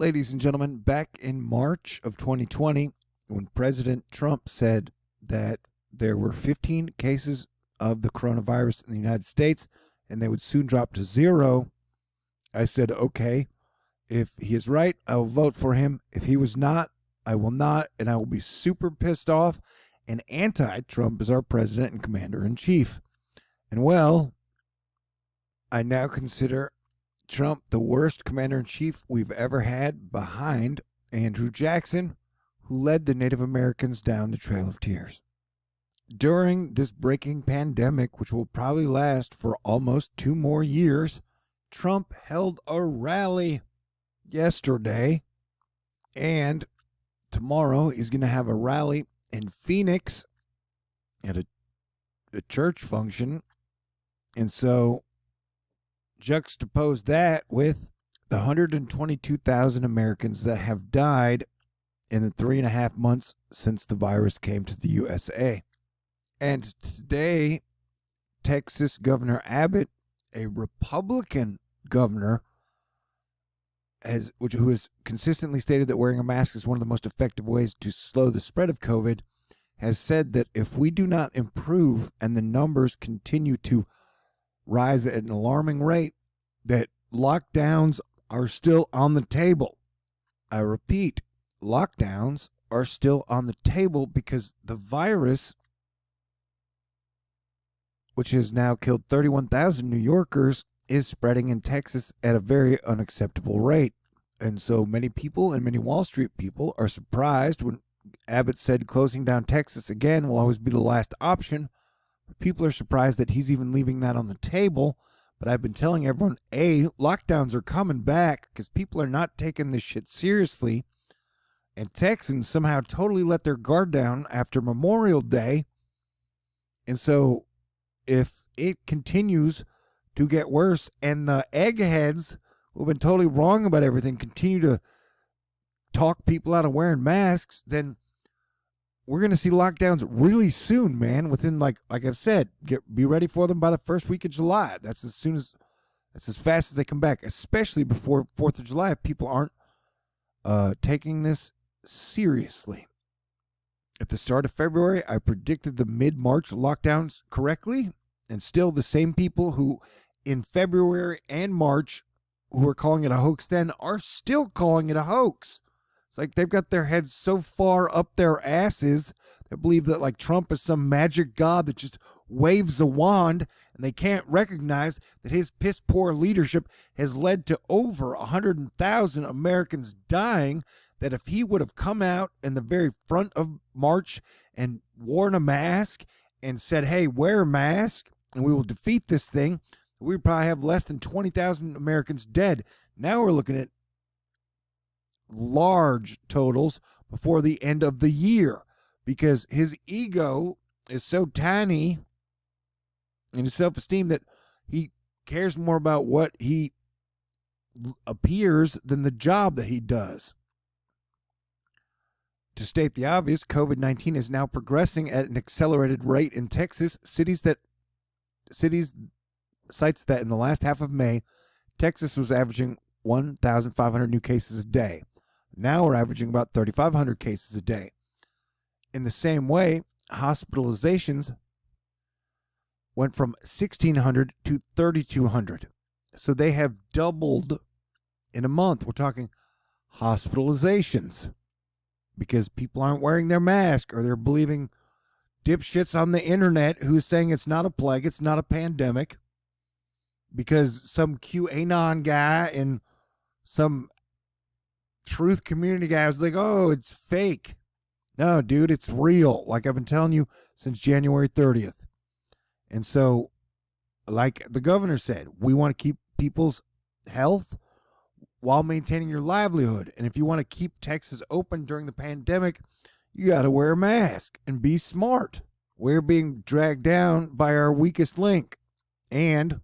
Ladies and gentlemen, back in March of 2020, when President Trump said that there were 15 cases of the coronavirus in the United States and they would soon drop to zero, I said, okay, if he is right, I will vote for him. If he was not, I will not, and I will be super pissed off and anti-Trump as our president and commander-in-chief. And well, I now consider Trump the worst commander-in-chief we've ever had, behind Andrew Jackson, who led the Native Americans down the Trail of Tears. During this breaking pandemic, which will probably last for almost 2 more years, Trump held a rally yesterday, and tomorrow he's going to have a rally in Phoenix at a church function. And so juxtapose that with the 122,000 Americans that have died in the 3.5 months since the virus came to the USA. And today, Texas Governor Abbott, a Republican governor, who has consistently stated that wearing a mask is one of the most effective ways to slow the spread of COVID, has said that if we do not improve and the numbers continue to rise at an alarming rate, that lockdowns are still on the table. I repeat, lockdowns are still on the table because the virus, which has now killed 31,000 New Yorkers, is spreading in Texas at a very unacceptable rate. And so many people and many Wall Street people are surprised when Abbott said closing down Texas again will always be the last option. People are surprised that he's even leaving that on the table. But I've been telling everyone, lockdowns are coming back because people are not taking this shit seriously. And Texans somehow totally let their guard down after Memorial Day. And so if it continues to get worse and the eggheads who have been totally wrong about everything continue to talk people out of wearing masks, then we're going to see lockdowns really soon, man. Within, like I've said, be ready for them by the first week of July. That's as fast as they come back, especially before 4th of July. If people aren't taking this seriously. At the start of February, I predicted the mid-March lockdowns correctly, and still the same people who in February and March who were calling it a hoax then are still calling it a hoax. It's like they've got their heads so far up their asses, they believe that like Trump is some magic god that just waves a wand, and they can't recognize that his piss poor leadership has led to over 100,000 Americans dying, that if he would have come out in the very front of March and worn a mask and said, hey, wear a mask and we will defeat this thing, we'd probably have less than 20,000 Americans dead. Now we're looking at large totals before the end of the year because his ego is so tiny and his self-esteem that he cares more about what he appears than the job that he does. To state the obvious, COVID-19 is now progressing at an accelerated rate in Texas. Cites that in the last half of May, Texas was averaging 1,500 new cases a day. Now we're averaging about 3,500 cases a day. In the same way, hospitalizations went from 1,600 to 3,200. So they have doubled in a month. We're talking hospitalizations because people aren't wearing their mask, or they're believing dipshits on the internet who's saying it's not a plague, it's not a pandemic, because some QAnon guy and some truth community guy was like, oh, it's fake. No, dude, it's real. Like I've been telling you since January 30th. And so, like the governor said, we want to keep people's health while maintaining your livelihood. And if you want to keep Texas open during the pandemic, you got to wear a mask and be smart. We're being dragged down by our weakest link. And,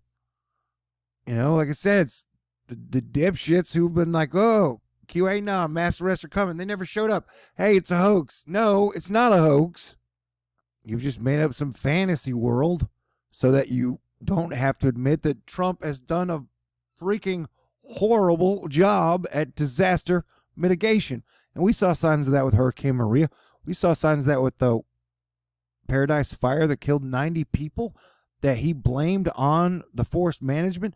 you know, like I said, it's the dipshits who've been like, oh, QAnon, mass arrests are coming. They never showed up. Hey, it's a hoax. No, it's not a hoax. You've just made up some fantasy world so that you don't have to admit that Trump has done a freaking horrible job at disaster mitigation. And we saw signs of that with Hurricane Maria. We saw signs of that with the Paradise Fire that killed 90 people that he blamed on the forest management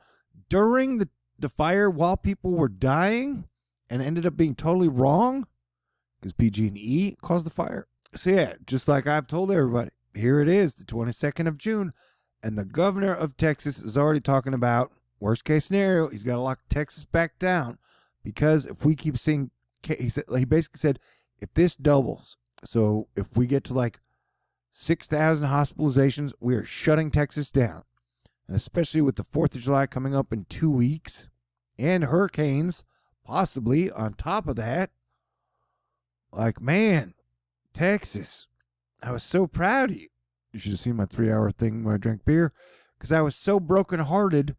during the fire while people were dying, and ended up being totally wrong because PG&E caused the fire. So yeah, just like I've told everybody, here it is, the 22nd of June, and the governor of Texas is already talking about worst case scenario. He's got to lock Texas back down because if we keep seeing, he basically said, if this doubles, so if we get to like 6,000 hospitalizations, we are shutting Texas down. And especially with the 4th of July coming up in 2 weeks and hurricanes possibly on top of that, like, man, Texas, I was so proud of you. You should have seen my 3-hour thing where I drank beer, because I was so brokenhearted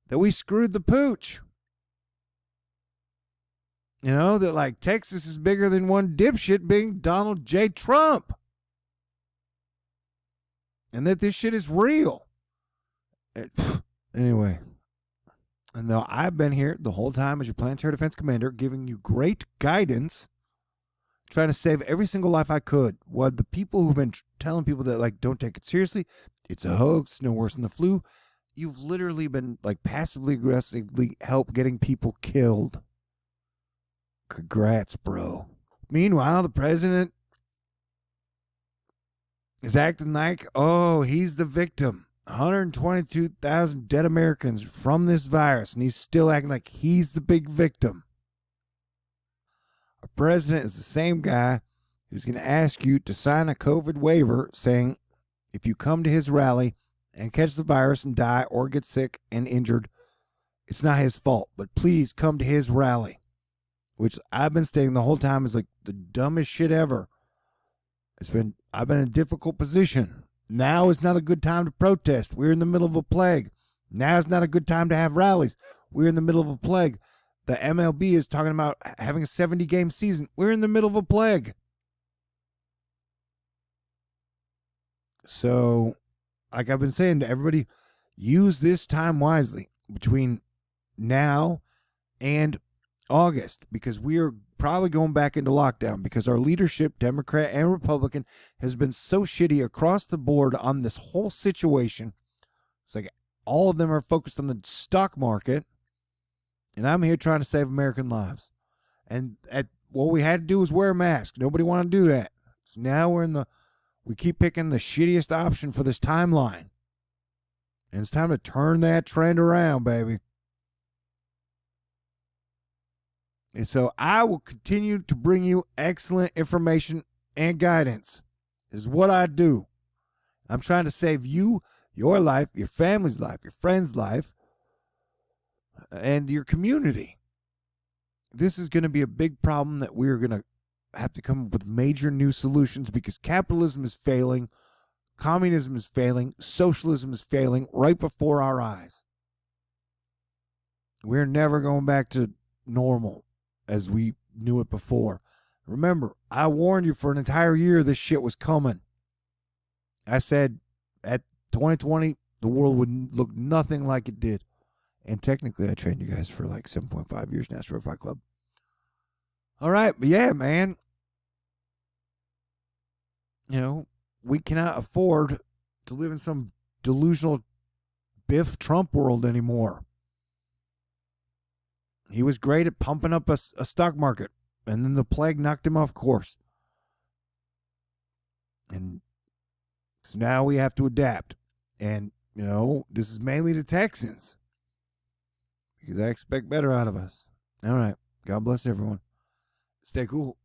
that we screwed the pooch. You know, that like Texas is bigger than one dipshit being Donald J. Trump. And that this shit is real. Anyway. And though I've been here the whole time as your planetary defense commander, giving you great guidance, trying to save every single life I could. What the people who've been telling people that, like, don't take it seriously, it's a hoax, no worse than the flu. You've literally been, like, passively aggressively help getting people killed. Congrats, bro. Meanwhile, the president is acting like, oh, he's the victim. 122,000 dead Americans from this virus, and he's still acting like he's the big victim. Our president is the same guy who's going to ask you to sign a COVID waiver saying if you come to his rally and catch the virus and die or get sick and injured, it's not his fault, but please come to his rally, which I've been stating the whole time is like the dumbest shit ever. I've been in a difficult position. Now is not a good time to protest. We're in the middle of a plague. Now is not a good time to have rallies. We're in the middle of a plague. The MLB is talking about having a 70-game season. We're in the middle of a plague. So, like I've been saying to everybody, use this time wisely between now and August, because we are probably going back into lockdown because our leadership, Democrat and Republican, has been so shitty across the board on this whole situation. It's like all of them are focused on the stock market, and I'm here trying to save American lives. And what we had to do was wear a mask. Nobody wanted to do that. So now we keep picking the shittiest option for this timeline. And it's time to turn that trend around, baby. And so I will continue to bring you excellent information and guidance. This is what I do. I'm trying to save you, your life, your family's life, your friend's life, and your community. This is going to be a big problem that we're going to have to come up with major new solutions because capitalism is failing, communism is failing, socialism is failing right before our eyes. We're never going back to normal as we knew it before. Remember, I warned you for an entire year this shit was coming. I said at 2020, the world would look nothing like it did. And technically, I trained you guys for like 7.5 years in Astro Fight Club. All right, but yeah, man. You know, we cannot afford to live in some delusional Biff Trump world anymore. He was great at pumping up a stock market, and then the plague knocked him off course. And so now we have to adapt. And, you know, this is mainly the Texans, because I expect better out of us. All right. God bless everyone. Stay cool.